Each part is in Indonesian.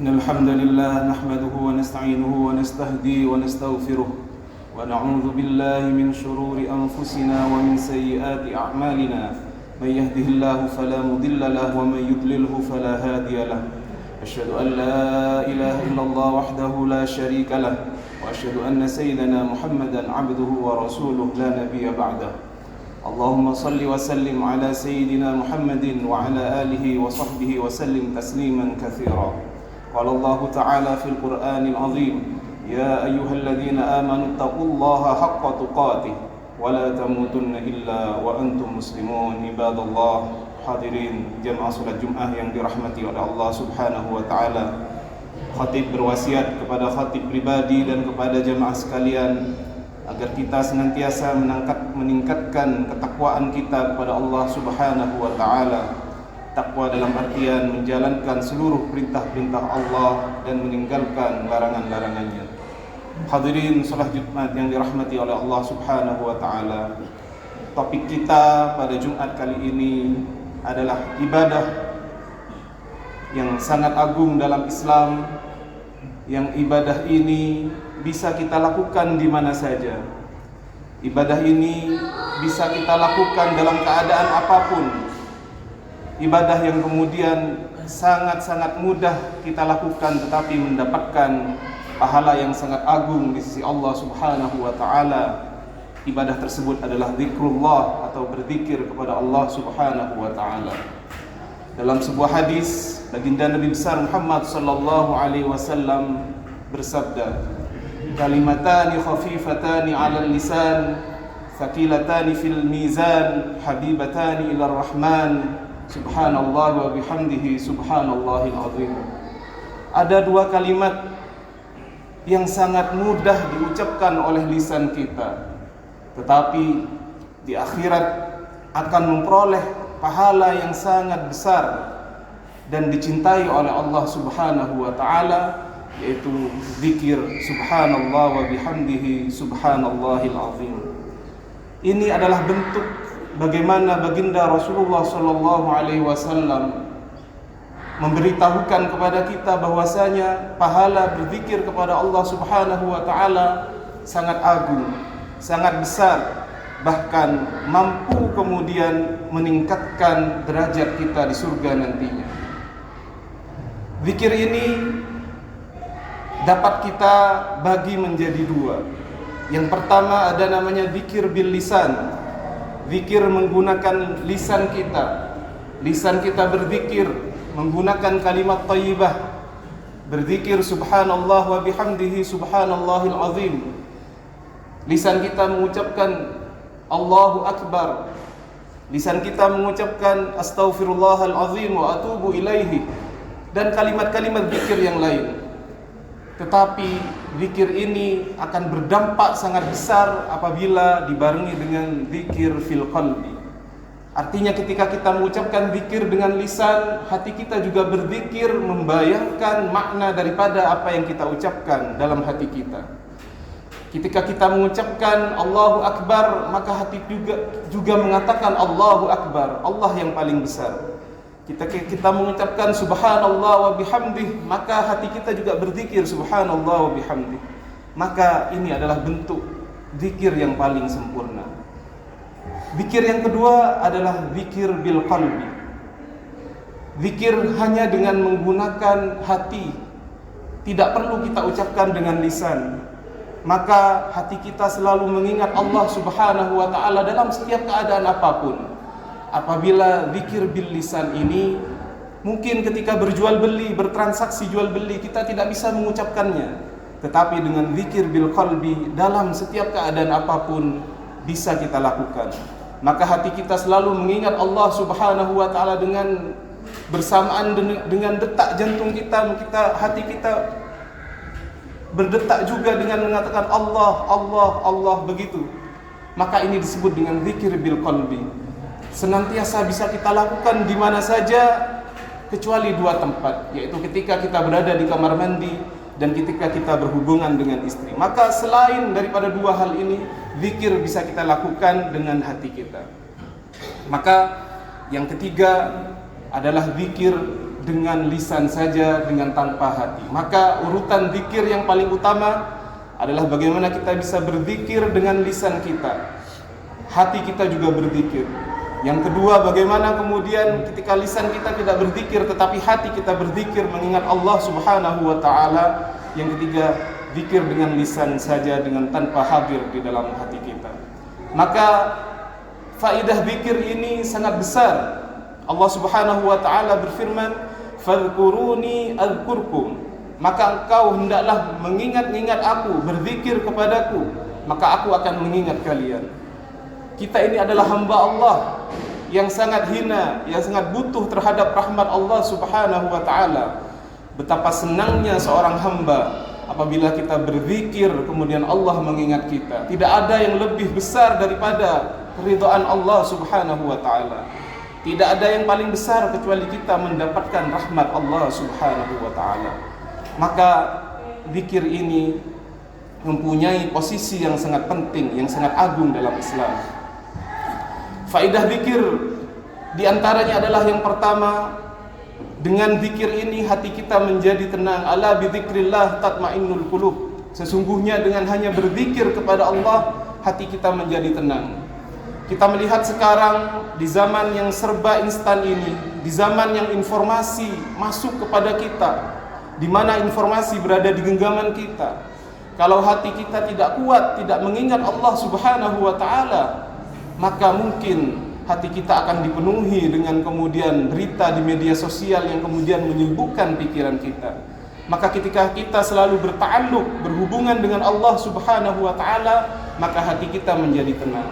إن الحمد لله نحمده ونستعينه ونستهديه ونستغفره ونعوذ بالله من شرور أنفسنا ومن سيئات أعمالنا من يهده الله فلا مضل له ومن يضلله فلا هادي له أشهد أن لا إله إلا الله وحده لا شريك له وأشهد أن سيدنا محمدا عبده ورسوله لا نبي بعده اللهم صل وسلم على سيدنا محمد وعلى آله وصحبه وسلم تسليما كثيرا قال الله تعالى في القرآن العظيم يا أيها الذين آمنوا اتقوا الله حق تقاته ولا تموتن إلا وأنتم مسلمون عباد الله. Hadirin jamaah salat Jumat yang dirahmati oleh Allah Subhanahu wa taala. Khatib berwasiat kepada khatib pribadi dan kepada jamaah sekalian agar kita senantiasa meningkatkan ketakwaan kita kepada Allah Subhanahu wa taala. Takwa dalam artian menjalankan seluruh perintah-perintah Allah dan meninggalkan larangan-larangannya. Hadirin salat Jumat yang dirahmati oleh Allah Subhanahu wa taala. Topik kita pada Jumat kali ini adalah ibadah yang sangat agung dalam Islam, yang ibadah ini bisa kita lakukan di mana saja. Ibadah ini bisa kita lakukan dalam keadaan apapun. Ibadah yang kemudian sangat-sangat mudah kita lakukan tetapi mendapatkan pahala yang sangat agung di sisi Allah Subhanahu wa taala. Ibadah tersebut adalah zikrullah atau berzikir kepada Allah Subhanahu wa taala. Dalam sebuah hadis, baginda Nabi besar Muhammad sallallahu alaihi wasallam bersabda, "Kalimatani khafifatani 'alal lisan, thaqilatani fil mizan, habibatani ila rahman, subhanallah wa bihamdihi subhanallahil azim." Ada dua kalimat yang sangat mudah diucapkan oleh lisan kita, tetapi di akhirat akan memperoleh pahala yang sangat besar dan dicintai oleh Allah Subhanahu wa taala, yaitu zikir subhanallah wa bihamdihi subhanallahil azim. Ini adalah bentuk bagaimana baginda Rasulullah sallallahu alaihi wasallam memberitahukan kepada kita bahwasanya pahala berzikir kepada Allah Subhanahu wa taala sangat agung, sangat besar, bahkan mampu kemudian meningkatkan derajat kita di surga nantinya. Zikir ini dapat kita bagi menjadi dua. Yang pertama ada namanya zikir bil lisan. Zikir menggunakan lisan kita. Lisan kita berzikir menggunakan kalimat thayyibah. Berzikir subhanallah wa bihamdihi subhanallahil azim. Lisan kita mengucapkan Allahu Akbar. Lisan kita mengucapkan astaghfirullahal azim wa atubu ilaihi, dan kalimat-kalimat zikir yang lain. Tetapi zikir ini akan berdampak sangat besar apabila dibarengi dengan zikir fil qalbi. Artinya ketika kita mengucapkan zikir dengan lisan, hati kita juga berzikir membayangkan makna daripada apa yang kita ucapkan dalam hati kita. Ketika kita mengucapkan Allahu Akbar, maka hati juga mengatakan Allahu Akbar, Allah yang paling besar. Kita mengucapkan subhanallah wa bihamdih, maka hati kita juga berzikir subhanallah wa bihamdih. Maka ini adalah bentuk zikir yang paling sempurna. Zikir yang kedua adalah zikir bil qalbi. Zikir hanya dengan menggunakan hati, tidak perlu kita ucapkan dengan lisan. Maka hati kita selalu mengingat Allah Subhanahu wa taala dalam setiap keadaan apapun. Apabila zikir bil lisan ini, mungkin ketika berjual beli, bertransaksi jual beli, kita tidak bisa mengucapkannya. Tetapi dengan zikir bil qalbi, dalam setiap keadaan apapun bisa kita lakukan. Maka hati kita selalu mengingat Allah Subhanahu wa taala dengan bersamaan dengan detak jantung kita, hati kita berdetak juga dengan mengatakan Allah, Allah, Allah, begitu. Maka ini disebut dengan zikir bil qalbi. Senantiasa bisa kita lakukan di mana saja kecuali dua tempat, yaitu ketika kita berada di kamar mandi dan ketika kita berhubungan dengan istri. Maka selain daripada dua hal ini, zikir bisa kita lakukan dengan hati kita. Maka yang ketiga adalah zikir dengan lisan saja, dengan tanpa hati. Maka urutan zikir yang paling utama adalah bagaimana kita bisa berzikir dengan lisan kita, hati kita juga berzikir. Yang kedua, bagaimana kemudian ketika lisan kita tidak berzikir tetapi hati kita berzikir mengingat Allah Subhanahu wa taala. Yang ketiga, zikir dengan lisan saja, dengan tanpa hadir di dalam hati kita. Maka faidah zikir ini sangat besar. Allah Subhanahu wa taala berfirman, "Fadhkuruni adzkurkum." Maka engkau hendaklah mengingat-ingat aku, berzikir kepadaku, maka aku akan mengingat kalian. Kita ini adalah hamba Allah yang sangat hina, yang sangat butuh terhadap rahmat Allah Subhanahu wa taala. Betapa senangnya seorang hamba apabila kita berzikir kemudian Allah mengingat kita. Tidak ada yang lebih besar daripada keridhaan Allah Subhanahu wa taala. Tidak ada yang paling besar kecuali kita mendapatkan rahmat Allah Subhanahu wa taala. Maka zikir ini mempunyai posisi yang sangat penting, yang sangat agung dalam Islam. Faidah zikir diantaranya adalah yang pertama, dengan zikir ini hati kita menjadi tenang. Ala bidzikrillah tatmainnul qulub. Sesungguhnya dengan hanya berzikir kepada Allah, hati kita menjadi tenang. Kita melihat sekarang di zaman yang serba instan ini, di zaman yang informasi masuk kepada kita, di mana informasi berada di genggaman kita. Kalau hati kita tidak kuat, tidak mengingat Allah Subhanahu wa taala, maka mungkin hati kita akan dipenuhi dengan kemudian berita di media sosial yang kemudian menyibukkan pikiran kita. Maka ketika kita selalu berta'alluq, berhubungan dengan Allah Subhanahu wa taala, maka hati kita menjadi tenang.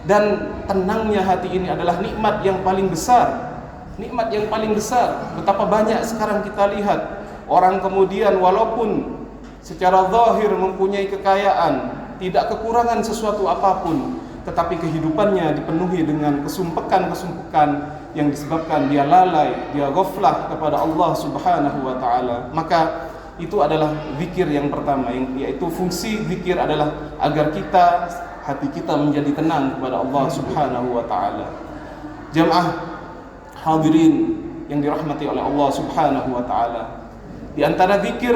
Dan tenangnya hati ini adalah nikmat yang paling besar. Nikmat yang paling besar. Betapa banyak sekarang kita lihat orang kemudian walaupun secara zahir mempunyai kekayaan, tidak kekurangan sesuatu apapun, tetapi kehidupannya dipenuhi dengan kesumpekan-kesumpekan yang disebabkan dia lalai, dia ghaflah kepada Allah Subhanahu wa taala. Maka itu adalah zikir yang pertama, yaitu fungsi zikir adalah agar hati kita menjadi tenang kepada Allah Subhanahu wa taala. Jamaah hadirin yang dirahmati oleh Allah Subhanahu wa taala, di antara zikir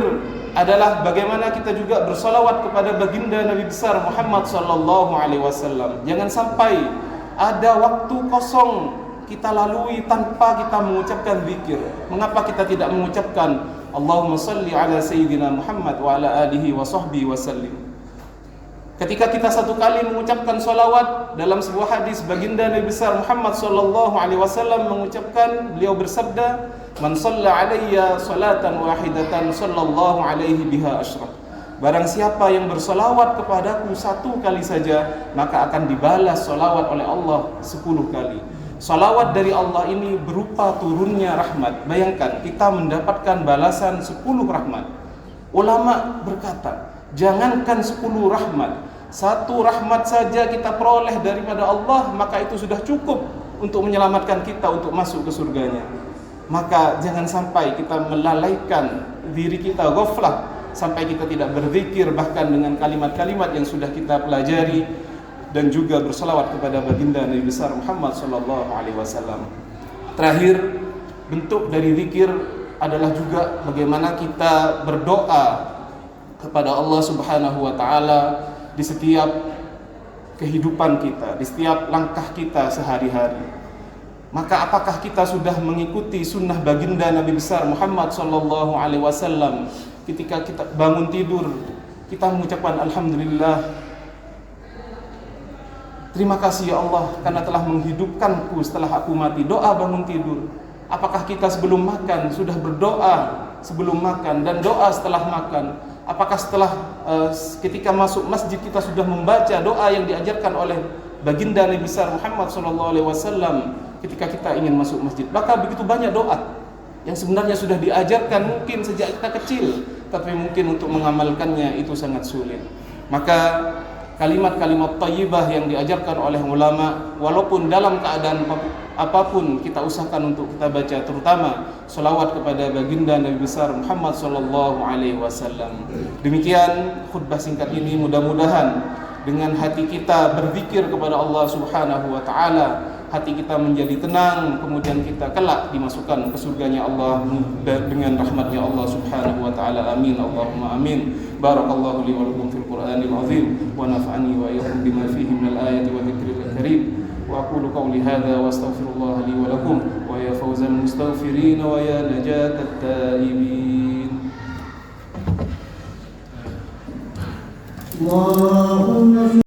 adalah bagaimana kita juga bersolawat kepada baginda Nabi besar Muhammad sallallahu alaihi wasallam. Jangan sampai ada waktu kosong kita lalui tanpa kita mengucapkan zikir. Mengapa kita tidak mengucapkan Allahumma salli ala sayyidina Muhammad wa ala alihi wa sahbihi wasallim? Ketika kita satu kali mengucapkan solawat, dalam sebuah hadis baginda Nabi besar Muhammad sallallahu alaihi wasallam mengucapkan, beliau bersabda, "Man shalla alayya salatan wahidatan sallallahu alaihi biha asyra." Barang siapa yang bersolawat kepadaku satu kali saja, maka akan dibalas solawat oleh Allah 10 kali. Solawat dari Allah ini berupa turunnya rahmat. Bayangkan kita mendapatkan balasan 10 rahmat. Ulama berkata, jangankan 10 rahmat, 1 rahmat saja kita peroleh daripada Allah, maka itu sudah cukup untuk menyelamatkan kita untuk masuk ke surganya. Maka jangan sampai kita melalaikan diri kita, ghaflah, sampai kita tidak berzikir bahkan dengan kalimat-kalimat yang sudah kita pelajari, dan juga berselawat kepada baginda Nabi besar Muhammad sallallahu alaihi wasallam. Terakhir, bentuk dari zikir adalah juga bagaimana kita berdoa kepada Allah Subhanahu wa taala di setiap kehidupan kita, di setiap langkah kita sehari-hari. Maka apakah kita sudah mengikuti sunnah baginda Nabi besar Muhammad sallallahu alaihi wasallam? Ketika kita bangun tidur, kita mengucapkan alhamdulillah, terima kasih ya Allah karena telah menghidupkanku setelah aku mati. Doa bangun tidur. Apakah kita sebelum makan sudah berdoa sebelum makan dan doa setelah makan? Apakah setelah ketika masuk masjid kita sudah membaca doa yang diajarkan oleh baginda Nabi besar Muhammad sallallahu alaihi wasallam ketika kita ingin masuk masjid? Maka begitu banyak doa yang sebenarnya sudah diajarkan mungkin sejak kita kecil, tapi mungkin untuk mengamalkannya itu sangat sulit. Maka kalimat-kalimat thayyibah yang diajarkan oleh ulama, walaupun dalam keadaan apapun kita usahakan untuk kita baca, terutama selawat kepada baginda Nabi besar Muhammad sallallahu alaihi wasallam. Demikian khutbah singkat ini, mudah-mudahan dengan hati kita berzikir kepada Allah Subhanahu wa taala, hati kita menjadi tenang, kemudian kita kelak dimasukkan ke surganya Allah dengan rahmatnya Allah Subhanahu wa taala. Amin Allahumma amin. Barakallahu li wa lakum fil Qur'anil azim wa nafa'ani wa iyyakum bima fihi minal ayati wa dzikril karim. Wa aqulu qawli hadza wa astaghfirullah li wa lakum wa ya fawzal mustaghfirin wa ya najatat taibin. Allahumma